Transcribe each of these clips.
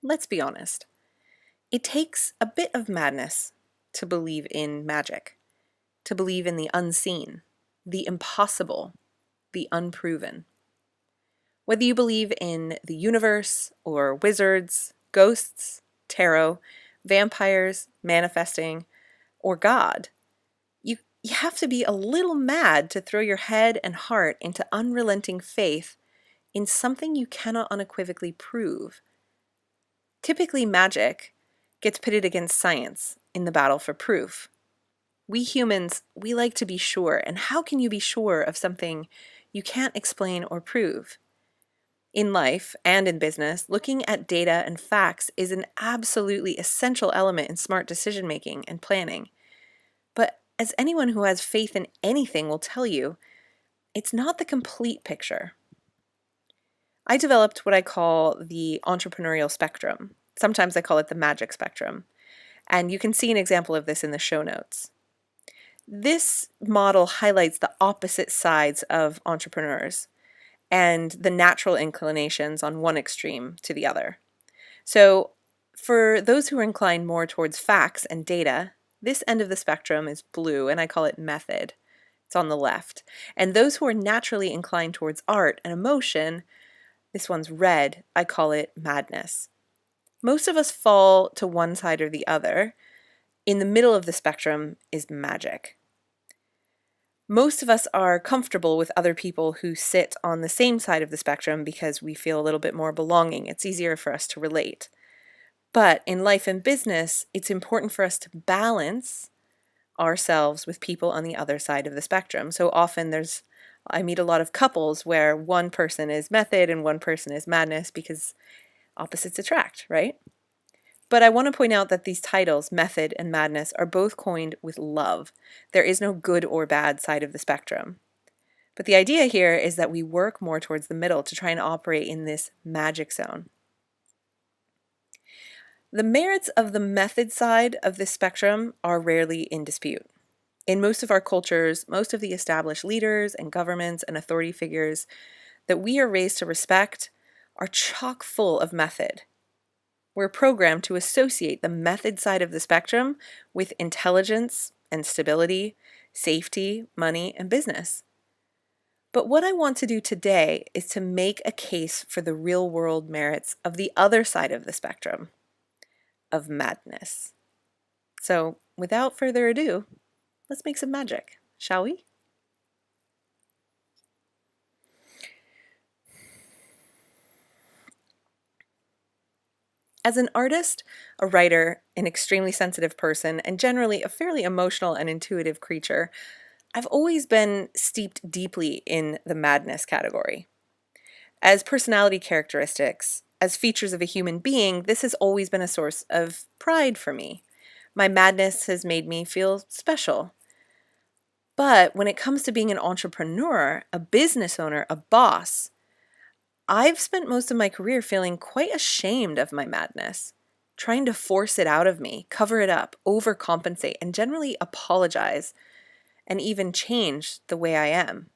let's be honest. It takes a bit of madness to believe in magic, to believe in the unseen, the impossible, the unproven. Whether you believe in the universe or wizards, ghosts, tarot, vampires, manifesting, or God, you have to be a little mad to throw your head and heart into unrelenting faith in something you cannot unequivocally prove. Typically, magic gets pitted against science in the battle for proof. We humans, we like to be sure, and how can you be sure of something you can't explain or prove? In life and in business, looking at data and facts is an absolutely essential element in smart decision making and planning. But as anyone who has faith in anything will tell you, it's not the complete picture. I developed what I call the entrepreneurial spectrum. Sometimes I call it the magic spectrum. And you can see an example of this in the show notes. This model highlights the opposite sides of entrepreneurs and the natural inclinations on one extreme to the other. So for those who are inclined more towards facts and data, this end of the spectrum is blue, and I call it method. It's on the left. And those who are naturally inclined towards art and emotion, this one's red, I call it madness. Most of us fall to one side or the other. In the middle of the spectrum is magic. Most of us are comfortable with other people who sit on the same side of the spectrum because we feel a little bit more belonging. It's easier for us to relate. But in life and business, it's important for us to balance ourselves with people on the other side of the spectrum. So often I meet a lot of couples where one person is method and one person is madness because opposites attract, right? But I want to point out that these titles, method and madness, are both coined with love. There is no good or bad side of the spectrum. But the idea here is that we work more towards the middle to try and operate in this magic zone. The merits of the method side of this spectrum are rarely in dispute. In most of our cultures, most of the established leaders and governments and authority figures that we are raised to respect are chock full of method. We're programmed to associate the method side of the spectrum with intelligence and stability, safety, money, and business. But what I want to do today is to make a case for the real-world merits of the other side of the spectrum, of madness. So, without further ado, let's make some magic, shall we? As an artist, a writer, an extremely sensitive person, and generally a fairly emotional and intuitive creature, I've always been steeped deeply in the madness category. As personality characteristics, as features of a human being, this has always been a source of pride for me. My madness has made me feel special. But when it comes to being an entrepreneur, a business owner, a boss, I've spent most of my career feeling quite ashamed of my madness, trying to force it out of me, cover it up, overcompensate, and generally apologize, and even change the way I am.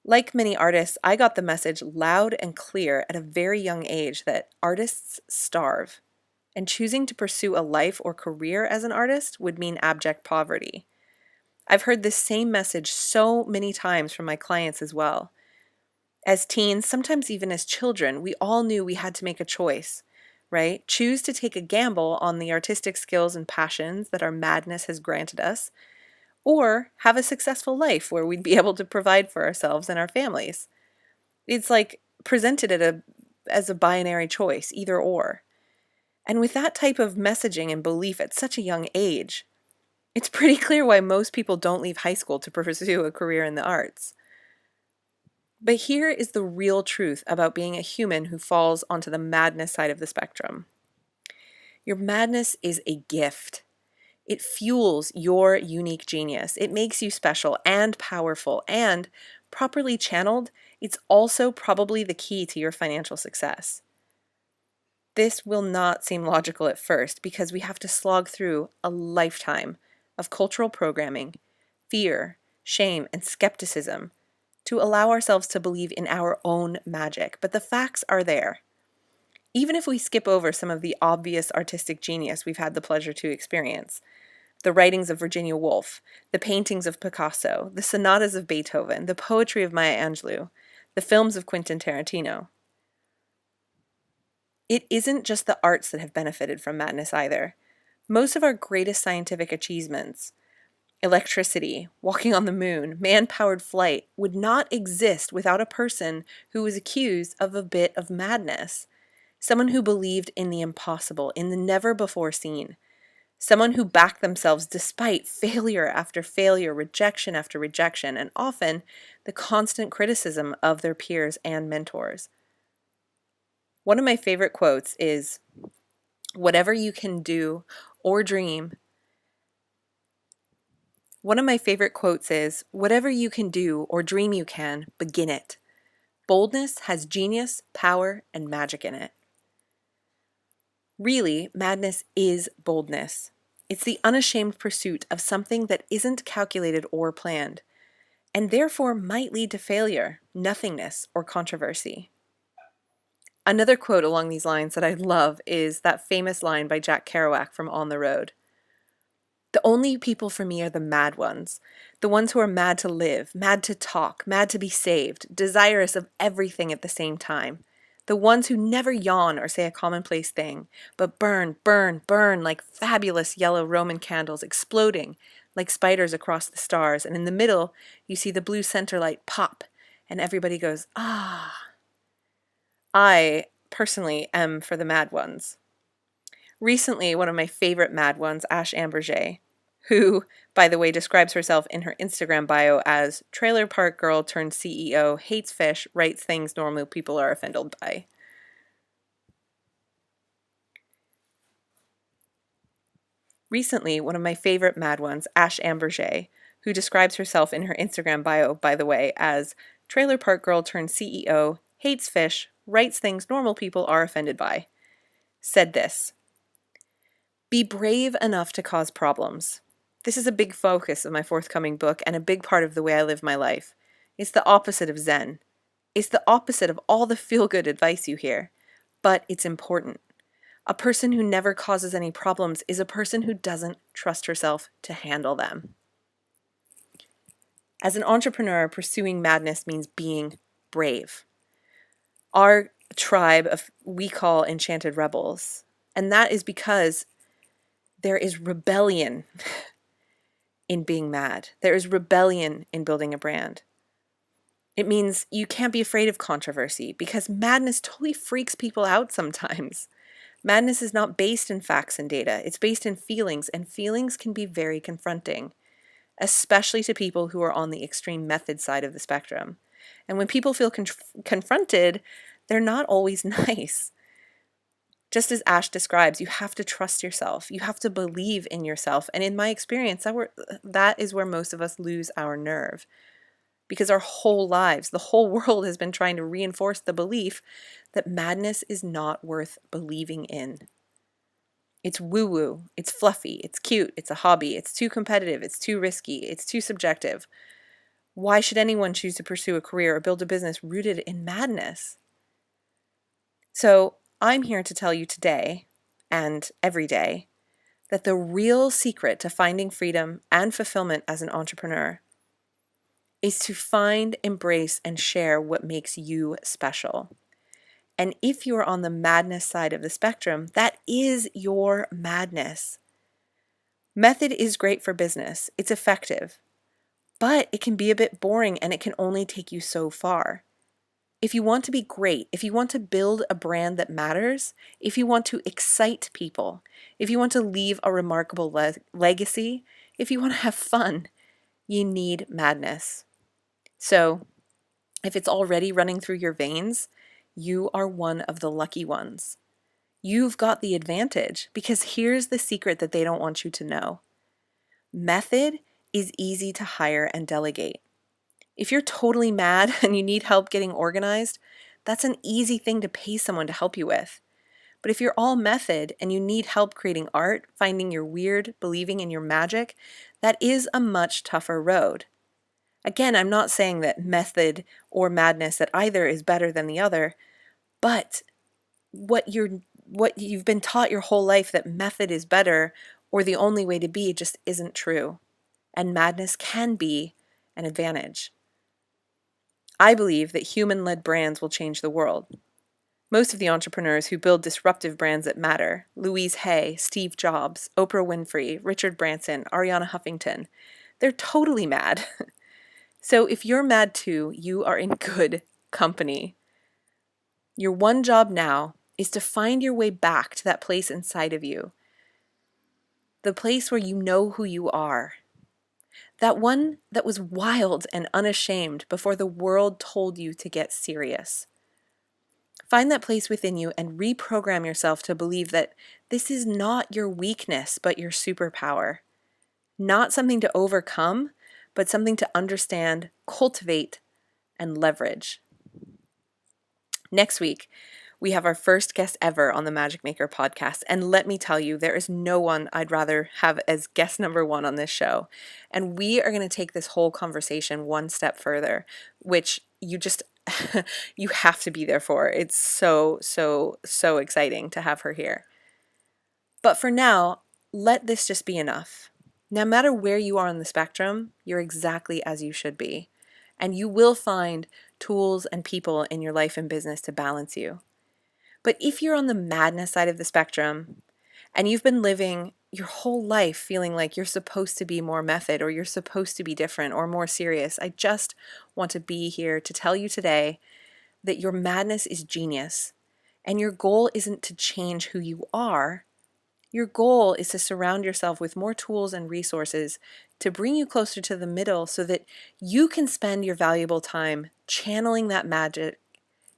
Like many artists, I got the message loud and clear at a very young age that artists starve, and choosing to pursue a life or career as an artist would mean abject poverty. I've heard this same message so many times from my clients as well. As teens, sometimes even as children, we all knew we had to make a choice, right? Choose to take a gamble on the artistic skills and passions that our madness has granted us, or have a successful life where we'd be able to provide for ourselves and our families. It's like presented as a binary choice, either or. And with that type of messaging and belief at such a young age, it's pretty clear why most people don't leave high school to pursue a career in the arts. But here is the real truth about being a human who falls onto the madness side of the spectrum. Your madness is a gift. It fuels your unique genius. It makes you special and powerful, and properly channeled, it's also probably the key to your financial success. This will not seem logical at first because we have to slog through a lifetime of cultural programming, fear, shame, and skepticism to allow ourselves to believe in our own magic. But the facts are there. Even if we skip over some of the obvious artistic genius we've had the pleasure to experience, the writings of Virginia Woolf, the paintings of Picasso, the sonatas of Beethoven, the poetry of Maya Angelou, the films of Quentin Tarantino. It isn't just the arts that have benefited from madness either. Most of our greatest scientific achievements, electricity, walking on the moon, man-powered flight, would not exist without a person who was accused of a bit of madness. Someone who believed in the impossible, in the never-before-seen. Someone who backed themselves despite failure after failure, rejection after rejection, and often the constant criticism of their peers and mentors. One of my favorite quotes is, "Whatever you can do or dream." One of my favorite quotes is, "Whatever you can do or dream you can, begin it. Boldness has genius, power, and magic in it." Really, madness is boldness. It's the unashamed pursuit of something that isn't calculated or planned, and therefore might lead to failure, nothingness, or controversy. Another quote along these lines that I love is that famous line by Jack Kerouac from On the Road. "The only people for me are the mad ones, the ones who are mad to live, mad to talk, mad to be saved, desirous of everything at the same time. The ones who never yawn or say a commonplace thing, but burn, burn, burn like fabulous yellow Roman candles exploding like spiders across the stars, and in the middle you see the blue center light pop, and everybody goes, ah." I personally am for the mad ones. Recently, one of my favorite mad ones, Ash Amberjay, who, by the way, describes herself in her Instagram bio as trailer park girl turned CEO, hates fish, writes things normal people are offended by. Recently, one of my favorite mad ones, Ash Amberjay, who describes herself in her Instagram bio, by the way, as trailer park girl turned CEO, hates fish, writes things normal people are offended by, said this: "Be brave enough to cause problems. This is a big focus of my forthcoming book and a big part of the way I live my life. It's the opposite of Zen. It's the opposite of all the feel-good advice you hear, but it's important. A person who never causes any problems is a person who doesn't trust herself to handle them." As an entrepreneur, pursuing madness means being brave. Our tribe we call enchanted rebels, and that is because there is rebellion in being mad. There is rebellion in building a brand. It means you can't be afraid of controversy because madness totally freaks people out sometimes. Madness is not based in facts and data. It's based in feelings, and feelings can be very confronting, especially to people who are on the extreme method side of the spectrum. And when people feel confronted, they're not always nice. Just as Ash describes, you have to trust yourself. You have to believe in yourself. And in my experience, that is where most of us lose our nerve. Because our whole lives, the whole world has been trying to reinforce the belief that madness is not worth believing in. It's woo-woo, it's fluffy, it's cute, it's a hobby, it's too competitive, it's too risky, it's too subjective. Why should anyone choose to pursue a career or build a business rooted in madness? So I'm here to tell you today, and every day, that the real secret to finding freedom and fulfillment as an entrepreneur is to find, embrace, and share what makes you special. And if you're on the madness side of the spectrum, that is your madness. Method is great for business. It's effective. But it can be a bit boring and it can only take you so far. If you want to be great, if you want to build a brand that matters, if you want to excite people, if you want to leave a remarkable legacy, if you want to have fun, you need madness. So, if it's already running through your veins, you are one of the lucky ones. You've got the advantage because here's the secret that they don't want you to know. Method is easy to hire and delegate. If you're totally mad and you need help getting organized, that's an easy thing to pay someone to help you with. But if you're all method and you need help creating art, finding your weird, believing in your magic, that is a much tougher road. Again, I'm not saying that method or madness, that either is better than the other, but what you've been taught your whole life, that method is better or the only way to be, just isn't true. And madness can be an advantage. I believe that human-led brands will change the world. Most of the entrepreneurs who build disruptive brands that matter, Louise Hay, Steve Jobs, Oprah Winfrey, Richard Branson, Ariana Huffington, they're totally mad. So if you're mad too, you are in good company. Your one job now is to find your way back to that place inside of you, the place where you know who you are, that one that was wild and unashamed before the world told you to get serious. Find that place within you and reprogram yourself to believe that this is not your weakness, but your superpower. Not something to overcome, but something to understand, cultivate, and leverage. Next week, we have our first guest ever on the Magic Maker podcast. And let me tell you, there is no one I'd rather have as guest number one on this show. And we are going to take this whole conversation one step further, which you just, you have to be there for. It's so, so, so exciting to have her here. But for now, let this just be enough. No matter where you are on the spectrum, you're exactly as you should be. And you will find tools and people in your life and business to balance you. But if you're on the madness side of the spectrum and you've been living your whole life feeling like you're supposed to be more method or you're supposed to be different or more serious, I just want to be here to tell you today that your madness is genius. And your goal isn't to change who you are. Your goal is to surround yourself with more tools and resources to bring you closer to the middle so that you can spend your valuable time channeling that magic,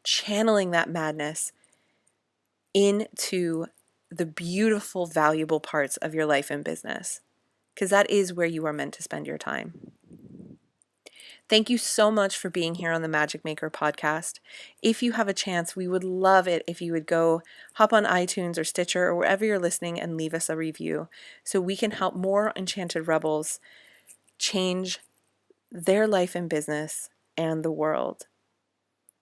channeling that madness into the beautiful, valuable parts of your life and business, because that is where you are meant to spend your time. Thank you so much for being here on the Magic Maker podcast. If you have a chance, we would love it if you would go hop on iTunes or Stitcher or wherever you're listening and leave us a review so we can help more Enchanted Rebels change their life and business and the world.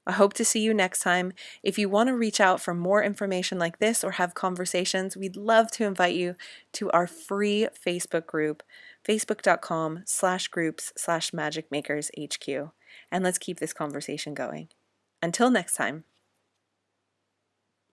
I hope to see you next time. If you want to reach out for more information like this or have conversations, we'd love to invite you to our free Facebook group, facebook.com/groups/magicmakershq. And let's keep this conversation going. Until next time.